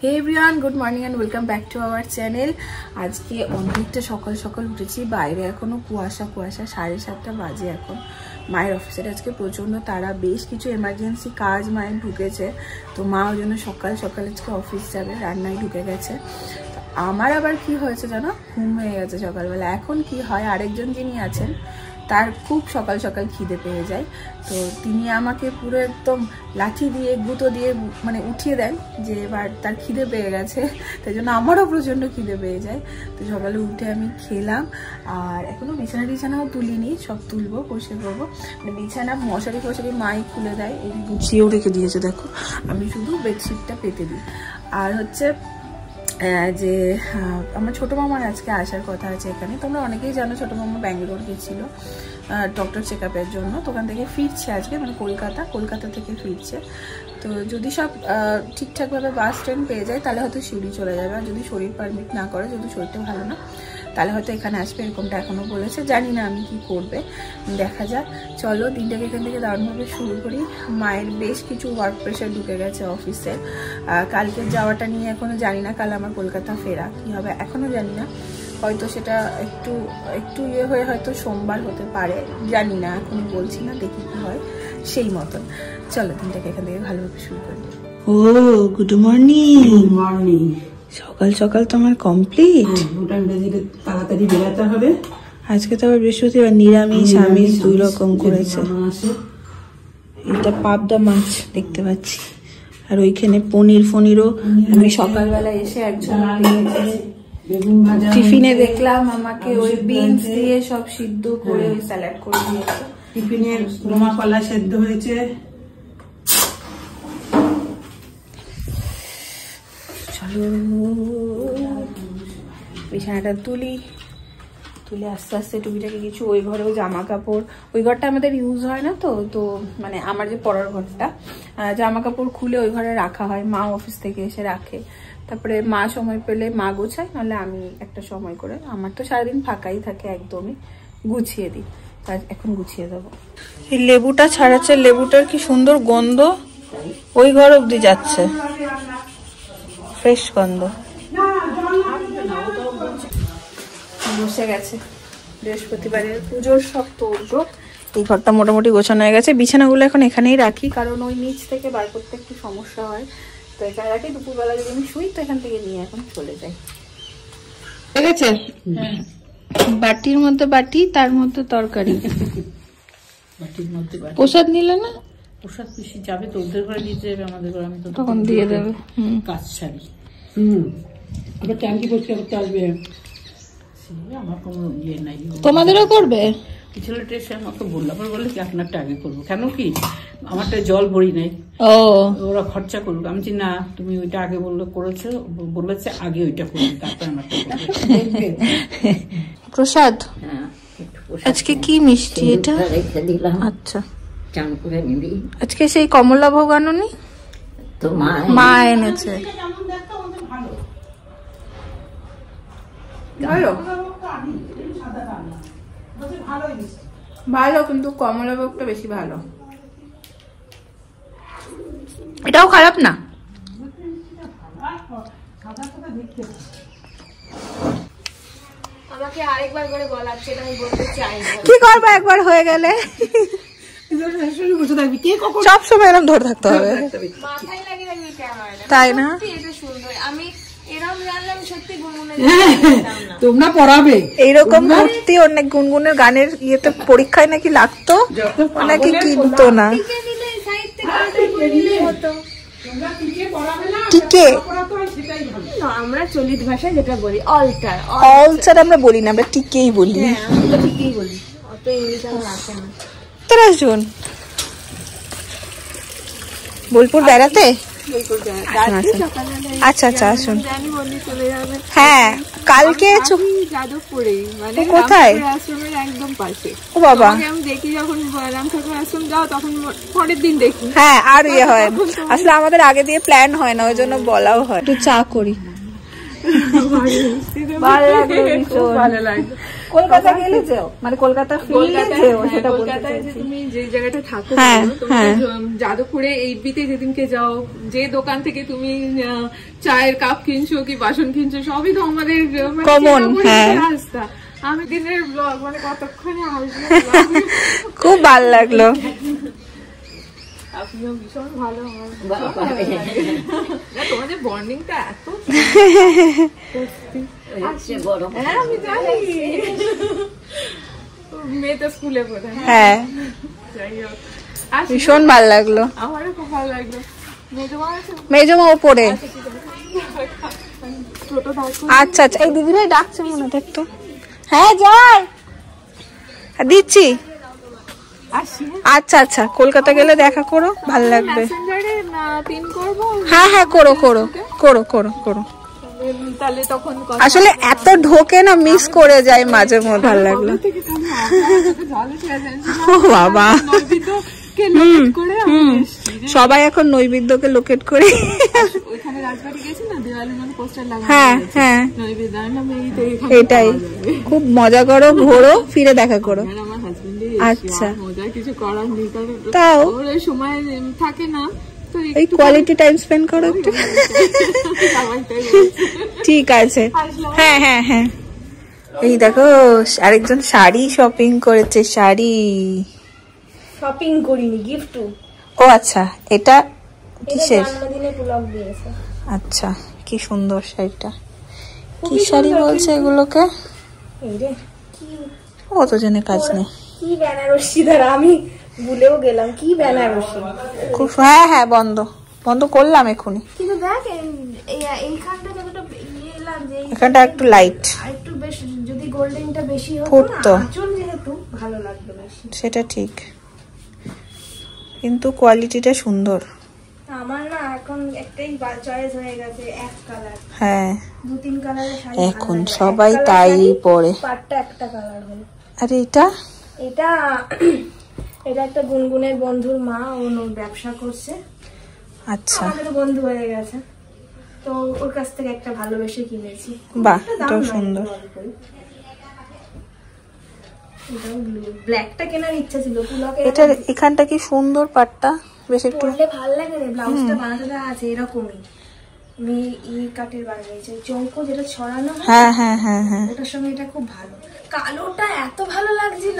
Hey everyone, good morning and welcome back to our channel. আজকে অনেকটা সকাল সকাল উঠেছি, বাইরে এখনো কুয়াশা 7:30 বাজে এখন। মায়ের অফিসের আজকে প্রচন্ড তাড়া, বেশ কিছু এমার্জেন্সি কাজ মায়ের ঢুকেছে, তো মা ওই জন্য সকাল সকাল আজকে অফিস যাবে, রান্নায় ঢুকে গেছে। আমার আবার কি হয়েছে জানো, ঘুম হয়ে গেছে সকালবেলা। এখন কি হয়, আরেকজন যিনি আছেন তার খুব সকাল সকাল খিদে পেয়ে যায়, তো তিনি আমাকে পুরো একদম লাঠি দিয়ে গুঁতো দিয়ে মানে উঠিয়ে দেন যে এবার তার খিদে পেয়ে গেছে, তাই জন্য আমারও প্রচণ্ড খিদে পেয়ে যায়। তো সকালে উঠে আমি খেলাম, আর এখনও বিছানাও তুলিনি, সব তুলবো, পরিষ্কার করবো। মানে বিছানা মশারি মাই খুলে দেয়, এই গুছিয়েও রেখে দিয়েছে দেখো, আমি শুধু বেডশিটটা পেতে দিই। আর হচ্ছে যে আমার ছোটো মামার আজকে আসার কথা আছে এখানে। তোমরা অনেকেই জানো ছোটো মামা ব্যাঙ্গালোর গেছিলো ডক্টর চেক আপের জন্য, তো ওখান থেকে ফিরছে আজকে, মানে কলকাতা থেকে ফিরছে। তো যদি সব ঠিকঠাকভাবে বাস ট্রেন পেয়ে যায় তাহলে হয়তো শিউড়ি চলে যাবে, আর যদি শরীর পারমিট না করে, যদি শরীরটা ভালো না, তাহলে হয়তো এখানে আসবে, এরকমটা এখনও বলেছে। জানি না আমি কি করবে, দেখা যাক। চলো দিনটাকে এখান থেকে দারুণভাবে শুরু করি। মায়ের বেশ কিছু ওয়ার্ক প্রেশার ঢুকে গেছে অফিসে, কালকের যাওয়াটা নিয়ে এখনও জানি না, কাল আমার কলকাতা ফেরা কী হবে এখনও জানি না। হয়তো সেটা একটু ইয়ে হয়ে হয়তো সোমবার হতে পারে, জানি না, এখনই বলছি না, দেখি কি হয় সেই মতন। চলো দিনটাকে এখান থেকে ভালোভাবে শুরু করি। ও গুড মর্নিং। সকাল সকাল তোমার কমপ্লিট। তাড়াতাড়ি বেরোতে হবে। আজকে তো আবার বৃহস্পতিবার, নিরামিষ আমিষ দুই রকম করেছে। এটা পাবদা মাছ দেখতে পাচ্ছি, আর ওইখানে পনিরও আমি সকালবেলা এসে একজন টিফিনে দেখলাম আমাকে ওই বিনস দিয়ে সব সিদ্ধ করে ওই স্যালাড করে দিয়েছে। টিফিনের রোমা কলা সেদ্ধ হয়েছে। চলো বিছানাটা তুলে আস্তে আস্তে টুপিটাকে কিছু, ওই ঘরেও জামা কাপড়, ওই ঘরটা আমাদের ইউজ হয় না, তো মানে আমার যে পড়ার ঘরটা, জামা কাপড় খুলে ওই ঘরে রাখা হয়, মা অফিস থেকে এসে রাখে, তারপরে মা সময় পেলে মা গোছায়, নাহলে আমি একটা সময় করে, আমার তো সারাদিন ফাঁকাই থাকে, একদমই গুছিয়ে দিই। এখন গুছিয়ে দেবো। এই লেবুটা ছাড়াচ্ছে, লেবুটার কি সুন্দর গন্ধ, ওই ঘর অব্দি যাচ্ছে, ফ্রেশ গন্ধ। বসে গেছে বৃহস্পতিবারের পুজোর সব তোড়জোড়। এই ঘরটা মোটামুটি গোছানো হয়ে গেছে, বিছানাগুলো এখন এখানেই রাখি, কারণ ওই নিচ থেকে বার করতে একটু সমস্যা হয়, তো এখানে রাখি। দুপুরবেলা যদি আমি শুই তো এখান থেকে নিয়ে এখন চলে যাই। ঠিক আছে, বাটির মধ্যে বাটি, তার মধ্যে তরকারি, বাটির মধ্যে প্রসাদ নিলে না, প্রসাদ পিসি যাবে তো, ওদের ঘরে দিতে যাবে, আমাদের ঘরে আমি তো তখন দিয়ে দেবে। কাজ ছাড়ি আবার ট্যাঙ্কি পরিষ্কার করতে আসবে, আমার কোনো ইয়ে নাই। তোমাদেরও করবে? ছেলেটা এসে আমাকে বললো, আবার বললে কি আপনারটা আগে করবো, কেন কি আমারটা জল ভরি নাই, ওরা খরচা করুক। আমি বলছি না, তুমি ওইটা আগে বলেছে আগে ওইটা করবে, তারপর আমারটা করবে। প্রসাদ আজকে কি মিষ্টি এটা? আচ্ছা, আজকে সেই কমলা ভোগ আনোনি? মা এনেছে। ভালো, কিন্তু কমলা ভোগটা বেশি ভালো, এটাও খারাপ না। আমাকে আরেকবার করে বলাচ্ছে, আমি বলতে চাই কি করবো, একবার হয়ে গেলে সব সময় এরকম ধরে থাকতে হবে, তাই না? আমি তোমরা পড়াবে এইরকম ভর্তি অনেক গুনগুনের গানের ইয়েতে পরীক্ষায় নাকি লাগতো, নাকি কিনতো না। আমরা চলিত ভাষায় যেটা বলি অলটার আমরা বলি না, আমরা টিকেই বলি। ঠিকই বলি, অত ইংলিশ আমার আসে না। তোরা শুন, বোলপুর বেড়াতে? আচ্ছা আচ্ছা, আসুন। হ্যাঁ, কালকে যাদবপুরে, মানে কোথায়? আশ্রমের একদম পাশে। ও বাবা, আমি দেখি যখন রাম ঠাকুর আশ্রম যাও তখন পরের দিন দেখি। হ্যাঁ, আর ইয়ে হয় আসলে আমাদের আগে দিয়ে প্ল্যান হয় না, ওই জন্য বলাও হয়। একটু চা করি। ভালো লাগলো, ভালো লাগলো। কলকাতা গেলে যেও, মানে কলকাতা ফিরলে যেও, সেটা কলকাতায় যে তুমি যে জায়গাটা থাকো, হ্যাঁ, হ্যাঁ। যাদবপুরে এইবিতে যেদিনকে যাও, যে দোকান থেকে তুমি চায়ের কাপ কিনছো কি বাসন কিনছো, সবই তো আমাদের কমন। হ্যাঁ, রাস্তা। আমি দিনের ব্লগ মানে কতক্ষণে আসবো, খুব ভালো লাগলো। আপনিও ভীষণ ভালো। তোমাদের বন্ডিংটা এত হ্যাঁ আমি জানি, মেয়ে তো স্কুলে পড়ে। হ্যাঁ, যাই হোক, ভীষণ ভালো লাগলো। আমারও খুব ভালো লাগলো। মেজমা ওপরে। আচ্ছা আচ্ছা, এই দিদিরাই ডাকছে মনে হয় একটু। হ্যাঁ যাই, দিচ্ছি। আচ্ছা আচ্ছা, কলকাতা গেলে দেখা করো, ভালো লাগবে। হ্যাঁ হ্যাঁ, করো করো করো করো করো। তাহলে তখন আসলে এত ঢোকে না, মিস করে যায় মাঝে মধ্যে। ভালো লাগলো। ও বাবা, সবাই এখন নৈবেদ্যকে লোকেট করে। হ্যাঁ হ্যাঁ, এটাই খুব মজা করো, ঘোরো, ফিরে দেখা করো। আচ্ছা, কিছু করার নেই, তাও সময় থাকে না, এই কোয়ালিটি টাইম স্পেন্ড করো একটু। ঠিক আছে, হ্যাঁ হ্যাঁ হ্যাঁ। এই দেখো, আরেকজন শাড়ি শপিং করেছে। শাড়ি শপিং করিনি, গিফট। ও আচ্ছা, এটা কিসের? জন্মদিনে ব্লগ দিয়েছে। আচ্ছা, কি সুন্দর শাড়িটা। কি শাড়ি বলছে এগুলোকে? এই রে, কি অত জেনে কাজ নেই। কি বেনারসি, ধর আমি ভুলেও গেলাম, কি বেনারসি। খুব, হ্যাঁ হ্যাঁ, বন্ধ বন্ধ করলাম এখনই। কিন্তু দেখ এইখানটা যতটা এলাম, যে এখানটা একটু লাইট, একটু বেশ, যদি গোল্ডেনটা বেশি হতো ফুটতো, আঁচল যেহেতু ভালো লাগতো বেশি। সেটা ঠিক, কিন্তু কোয়ালিটিটা সুন্দর। আমার না এখন একটাই চয়েস হয়ে গেছে, এক কালার। হ্যাঁ, 2-3 কালারের শাড়ি এখন সবাই তাই পরে। পাটটা একটা কালার হলো। আরে এটা এটা এটা একটা গুনগুনের বন্ধুর মা, ও ব্যবসা করছে। আচ্ছা, আমাদের তো বন্ধু হয়ে গেছে, তো ওর কাছ থেকে একটা ভালোবেসে কিনেছি। বাহ, এটাও সুন্দর। এটাও ব্লু, ব্ল্যাকটা কেনার ইচ্ছা ছিল। এটা এখানটা কি সুন্দর, পাটটা বেশ একটু পরলে ভালো লাগে রে। ব্লাউজটা বানাতে দেওয়া আছে এরকমই, আমি কাটের বানিয়েছি, চৌকো যেটা ছড়ানো হয়। হ্যাঁ হ্যাঁ হ্যাঁ হ্যাঁ, ওটার সঙ্গে এটা খুব ভালো। কালোটা এত ভালো লাগছিল,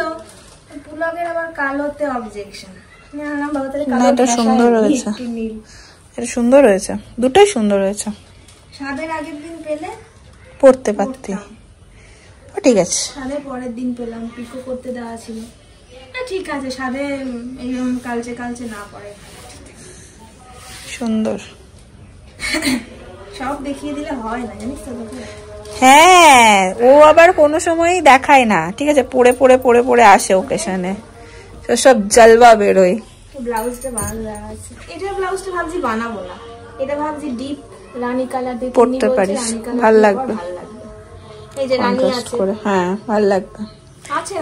পুলকের আবার কালোতে অবজেকশন। এটা সুন্দর হয়েছে, এটা সুন্দর হয়েছে, দুটোই সুন্দর হয়েছে। স্বাদের আগের দিন পেলে পড়তে পারতি, ঠিক আছে। স্বাদের পরের দিন পেলাম, পিকো করতে দেওয়া ছিল। ঠিক আছে, স্বাদে এইরকম কালচে কালচে না পড়ে, সুন্দর। সব দেখিয়ে দিলে হয় না, জানিস তো। হ্যাঁ, ও আবার কোনো সময়ই দেখায় না, ঠিক আছে, পড়ে পড়ে পড়ে পড়ে আসে ওকেশনে, সব জলবা বেরোয়। ব্লাউজটা ভালো দেওয়া আছে। এটা ব্লাউজটা ভাবছি বানাবো না, এটা ভাবছি ডিপ রানী কালার দিয়ে পড়তে পারিস, ভালো লাগবে। এই যে রানী আছে, হ্যাঁ ভালো লাগবে,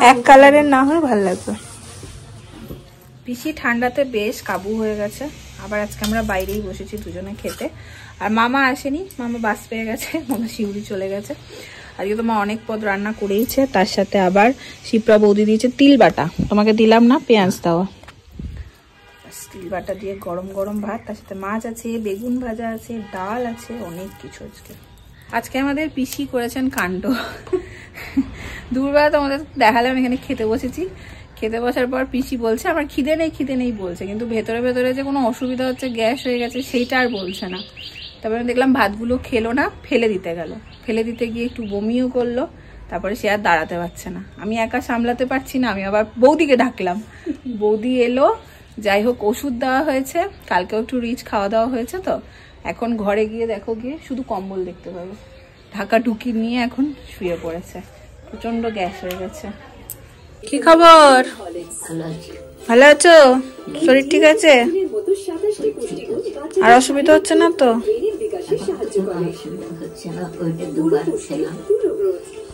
এক কালারের না হয় ভালো লাগবে। পিসি ঠান্ডাতে বেশ কাবু হয়ে গেছে, আবার আজকে আমরা বাইরেই বসেছি দুজনে খেতে। আর মামা আসেনি, মামা বাস পেয়ে গেছে, মামা শিউরি চলে গেছে। আজকে তো মা অনেক পদ রান্না করেইছে, তার সাথে আবার শিপ্রা বৌদি দিয়েছে তিল বাটা, তোমাকে দিলাম না পেঁয়াজ দেওয়া। তিল বাটা দিয়ে গরম গরম ভাত, তার সাথে মাছ আছে, বেগুন ভাজা আছে, ডাল আছে, অনেক কিছু। আজকে আমাদের পিসি করেছেন কাণ্ড। দুপুরবেলা তোমাদের দেখালাম, এখানে খেতে বসেছি, খেতে বসার পর পিসি বলছে আমার খিদে নেই বলছে, কিন্তু ভেতরে ভেতরে যে কোনো অসুবিধা হচ্ছে, গ্যাস হয়ে গেছে, সেইটা আর বলছে না। তারপরে দেখলাম ভাতগুলো খেলো না, ফেলে দিতে গেল, ফেলে দিতে গিয়ে একটু বমিও করলো, তারপরে সে আর দাঁড়াতে পারছে না। আমি একা সামলাতে পারছি না, আমি আবার বৌদিকে ডাকলাম, বৌদি এলো। যাই হোক, ওষুধ দেওয়া হয়েছে, কালকেও একটু রিচ খাওয়া দাওয়া হয়েছে, তো এখন ঘরে গিয়ে দেখো, গিয়ে শুধু কম্বল দেখতে পাবে, ঢাকা টুকি নিয়ে এখন শুয়ে পড়েছে, প্রচন্ড গ্যাস হয়ে গেছে। কি খবর? ভালো আছো? শরীর ঠিক আছে? আর অসুবিধা হচ্ছে না তো?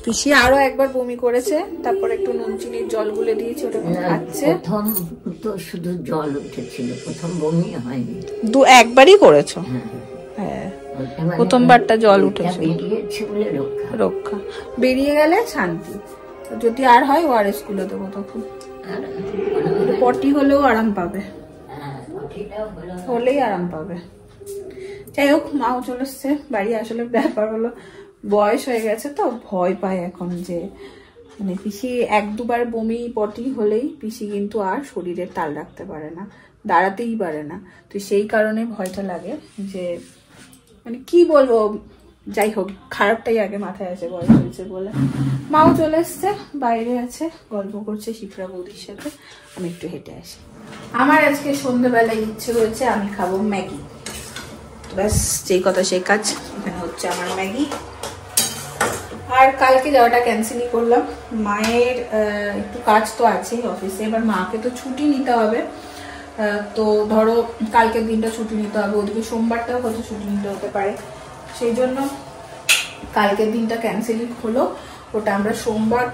পিসি আরো একবার বমি করেছে, তারপর একটু নুন চিনির জল গুলে দিয়েছে, ওটা খাচ্ছে। প্রথম তো শুধু জল উঠেছিল, প্রথম বমি হয়নি। একবারই করেছো? হ্যাঁ, প্রথমবারটা জল উঠেছে রক্ষা, বেরিয়ে গেলে শান্তি। যদি আর হয় ওআরএস গুলো দেবো, তখন পটি হলেও আরাম পাবে, হলেই আরাম পাবে। যাই হোক, মাও চলে এসছে বাড়ি। আসলে ব্যাপার হলো বয়স হয়ে গেছে তো ভয় পায় এখন, যে মানে পিসি 1-2 বার বমি পটি হলেই পিসি কিন্তু আর শরীরের তাল রাখতে পারে না, দাঁড়াতেই পারে না। তো সেই কারণে ভয়টা লাগে, যে মানে কি বলবো, যাই হোক খারাপটাই আগে মাথায় আছে বয়স হয়েছে বলে। মাও চলে এসছে, বাইরে আছে, গল্প করছে শিপ্রা বৌদির সাথে। আমি একটু হেঁটে আসি। আমার আজকে সন্ধ্যাবেলায় ইচ্ছে হয়েছে আমি খাবো ম্যাগি। ব্যাস, যেই কথা সেই কাজ। এখানে হচ্ছে আমার ম্যাগি। আর কালকে যাওয়াটা ক্যান্সেলই করলাম, মায়ের একটু কাজ তো আছেই অফিসে। এবার মাকে তো ছুটি নিতে হবে, তো ধরো কালকের দিনটা ছুটি নিতে হবে, ওদিকে সোমবারটাও হয়তো ছুটি নিতে হতে পারে। সেই জন্য কালকের দিনটা ক্যান্সেলই হলো, ওটা আমরা সোমবার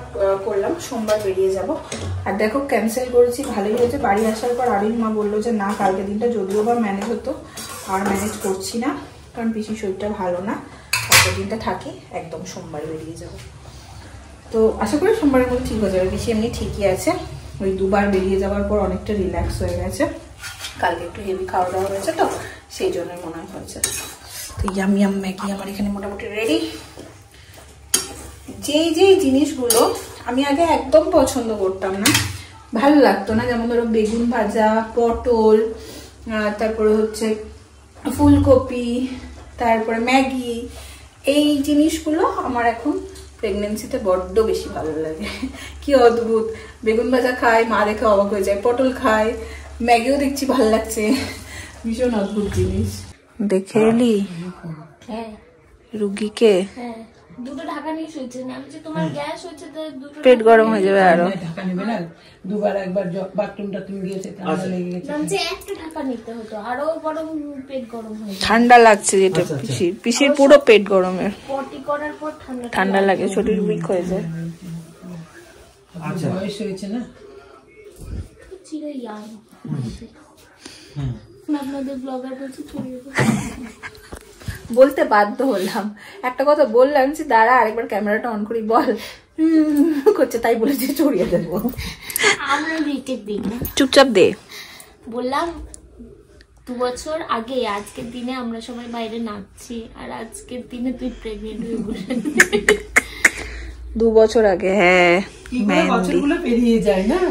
করলাম, সোমবার বেরিয়ে যাব। আর দেখো ক্যান্সেল করেছি, ভালোই হয়েছে। বাড়ি আসার পর আরিন মা বললো যে না, কালকের দিনটা যদিও বা ম্যানেজ হতো, আর ম্যানেজ করছি না, কারণ পিসির শরীরটা ভালো না, কালকের দিনটা থাকি, একদম সোমবার বেরিয়ে যাব। তো আশা করি সোমবারের মধ্যে ঠিক হয়ে যাবে। পিসি এমনি ঠিকই আছে, ওই 2 বার বেরিয়ে যাওয়ার পর অনেকটা রিল্যাক্স হয়ে গেছে। কালকে একটু হেভি খাওয়া দাওয়া হয়েছে তো সেই জন্যই মনে হয়েছে। তো ইয়ামি ম্যাগি আমার এখানে মোটামুটি রেডি। যেই জিনিসগুলো আমি আগে একদম পছন্দ করতাম না, ভালো লাগতো না, যেমন ধরো বেগুন ভাজা, পটল, তারপরে হচ্ছে ফুলকপি, তারপরে ম্যাগি, এই জিনিসগুলো আমার এখন প্রেগনেন্সিতে বড্ড বেশি ভালো লাগে। কি অদ্ভুত, বেগুন ভাজা খাই, মা দেখে অবাক হয়ে যায়, পটল খাই, ম্যাগিও দেখছি ভালো লাগছে, ভীষণ অদ্ভুত জিনিস। দেখে এলি রুগীকে? দুটো ঢাকা নিয়ে শুয়েছে, আমি যে তোমার গ্যাস হচ্ছে তো দুটো পেট গরম হয়ে যাবে আরো। ঢাকা নেবে না, 2 বার একবার বাথরুমটা তুমি গিয়েছে, ঠান্ডা লেগে গেছে। যে একটা ঢাকা নিতে হতো, আরো বরং পেট গরম হয়ে যায়। ঠান্ডা লাগছে, যেটা পিসির পুরো পেট গরমের, পটি করার পর ঠান্ডা লাগে, শরীর উইক হয়ে যায়। আচ্ছা, বয়স হয়েছে না, চিরে ইয়াং। আপনাদের ব্লগার বলছি ছড়িয়ে বলতে বাধ্য হলাম, একটা কথা বললাম যে দাঁড়া আরেকবার ক্যামেরাটা অন করি, বল করছে, তাই বলেছি ছড়িয়ে দেবো। আমরা রিটেক দিই না, চুপচাপ দে। বললাম 2 বছর আগে আজকের দিনে আমরা সবাই বাইরে নাচছি, আর আজকের দিনে তুই প্রেগনেন্ট হয়ে বসে। 2 বছর আগে, হ্যাঁ, বছরগুলো পেরিয়ে যায় না।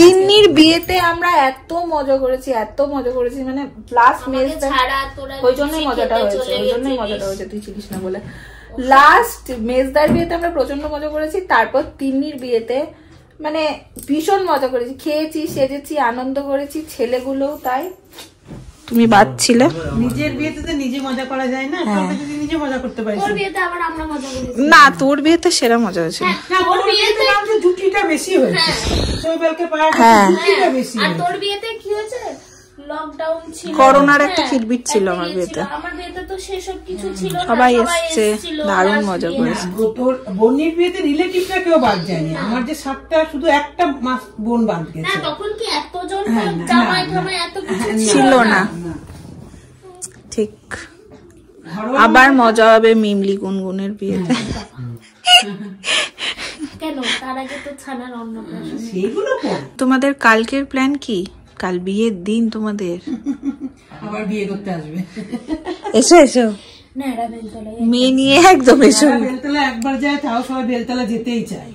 তিন্নির বিয়েতে আমরা এত মজা করেছি, এত মজা করেছি, মানে লাস্ট মেজদা, ওই জন্যই মজাটা হয়েছে, ওই জন্যই মজাটা হয়েছে, তুই ছিলিস না বলে। লাস্ট মেজদার বিয়েতে আমরা প্রচন্ড মজা করেছি, তারপর তিন্নির বিয়েতে মানে ভীষণ মজা করেছি, খেয়েছি, সেজেছি, আনন্দ করেছি, ছেলেগুলোও তাই। তুমি বাচ্ছিলে, নিজের বিয়েতে তো নিজে মজা করা যায় না, তবে যদি নিজে মজা করতে পারিস। তোর বিয়েতে আবার আমরা মজা করেছি না, তোর বিয়েতে সেরা মজা হয়েছে। না, তোর বিয়েতে আমাদের জুটিটা বেশি হয়েছে, শৈবালকে পাওয়া জুটিটা বেশি। আর তোর বিয়েতে কি হয়েছে, লকডাউন ছিল, করোনার একটা খিটবিট ছিল আমার বিয়েতে। আমার বিয়েতে তো সেসব কিছু ছিল না, সবাই এসেছে, দারুণ মজা করেছে। তোর বোনের বিয়েতে রিলেটিভটা কেউ বাদ যায়নি, আমার যে 7টা শুধু একটা মাস বোন বাদ গেছে। না, তখন কি এতজন জামাই জামাই এত কিছু ছিল না, ঠিক। আবার মজা হবে মিমলি গুনগুনের বিয়েতে। কেন, তার আগে তো ছানার অন্নপ্রাশন। সেগুলো তোমাদের কালকের প্ল্যান কি? কাল বিয়ের দিন তোমাদের আবার বিয়ে করতে আসবে। এসো এসো, মেয়ে নিয়ে একদম এসো। বেলতলা একবার যায়, তাও সবাই বেলতলা যেতেই চায়,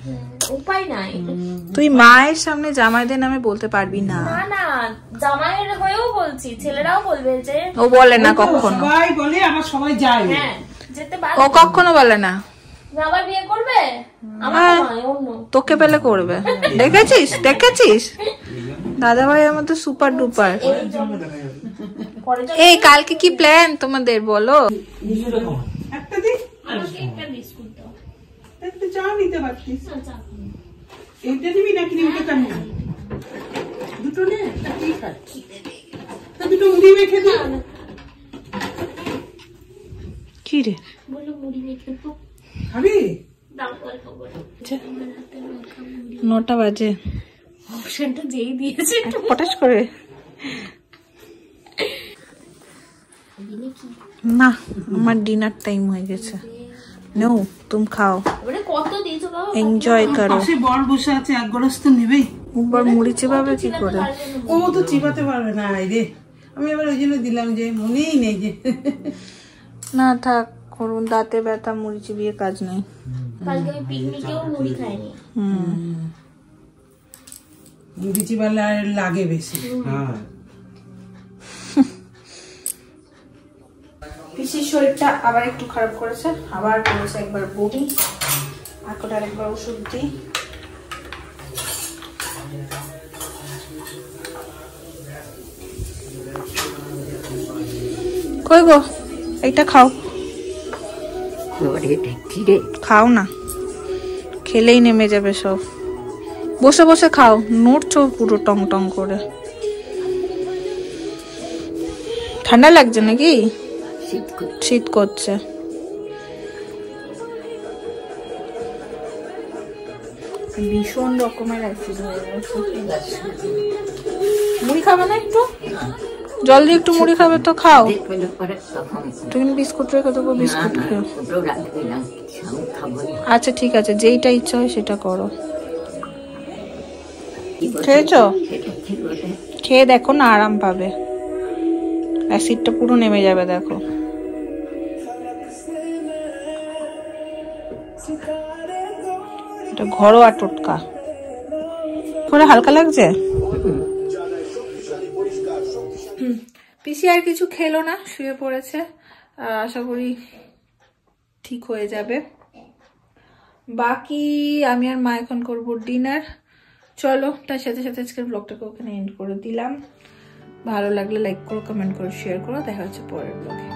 উপায় নাই। তুই মায়ের সামনে জামাইদের নামে বলতে পারবি না। না না, জামাইয়ের হয়েও বলছি, ছেলেরাও বলবে যে, ও বলে না কখনো, সবাই বলে আমার সবাই যায়, হ্যাঁ যেতে পারে, ও কখনো বলে না আবার বিয়ে করবে, আমার নয় অন্য, তোকে পেলে করবে। দেখেছিস দেখেছিস, দাদা ভাই আমার তো সুপার ডুপার। এই কালকে কি প্ল্যান তোমাদের বলো? একটা দিন আমাকে একটা বিস্কুট দাও, একটা চা নিতে পারতিস। না চা এইটা নিবি নাকি ওটা নিবি? দুটো নে, কি খাচ্ছি? দুটো মুড়ি মেখে দে। কি রে বলো মুড়ি মেখে তো খাবি? দাও অল্প করে। 9টা বাজে, অপশনটা যেই দিয়েছে একটু পটাশ করে না আমার ডিনার টাইম হয়ে গেছে। নো তুমি খাও, কত দিয়েছো বাবা? এনজয় করো। পাশে বর বসে আছে, এক গ্লাস তো নেবেই। একবার মুড়ি চিবাবে কি করে? ও তো চিবাতে পারবে না রে, আমি আবার ওই জন্য দিলাম যে মনেই নেই যে। না থাক, করুন, দাঁতে ব্যথা, মুড়ি চিবিয়ে কাজ নেই। কালকে আমি পিকনিকেও মুড়ি খাইনি। মুড়ি চিবালে আর লাগে বেশি। হ্যাঁ, পিসির শরীরটা আবার একটু খারাপ করেছে, আবার করেছে একবার বমি, এখন আরেকবার ওষুধ দিই। কই গো, এইটা খাও, খাও না, খেলেই নেমে যাবে সব। বসে বসে খাও, নড়ছো পুরো টং টং করে। ঠান্ডা লাগছে নাকি? শীত করছে। ভীষণ রকমের অ্যাসিড হয়ে গেছে। মুড়ি খাবে না একটু? জল দিয়ে একটু মুড়ি খাবে তো খাও। তুমি বিস্কুট রেখে দেবো, বিস্কুট খেয়ে। আচ্ছা ঠিক আছে, যেইটা ইচ্ছা হয় সেটা করো। খেয়েছো? খেয়ে দেখো না, আরাম পাবে, অ্যাসিডটা পুরো নেমে যাবে। দেখো এটা ঘরোয়া টোটকা করে। হালকা লাগছে? পিসি আর কিছু খেলো না, শুয়ে পড়েছে। আশা করি ঠিক হয়ে যাবে। বাকি আমি আর মা এখন করবো ডিনার। চলো, তার সাথে সাথে আজকের ব্লগটাকে ওখানে এন্ড করে দিলাম। ভালো লাগলে লাইক করো, কমেন্ট করো, শেয়ার করো। দেখা হচ্ছে পরের ব্লগে।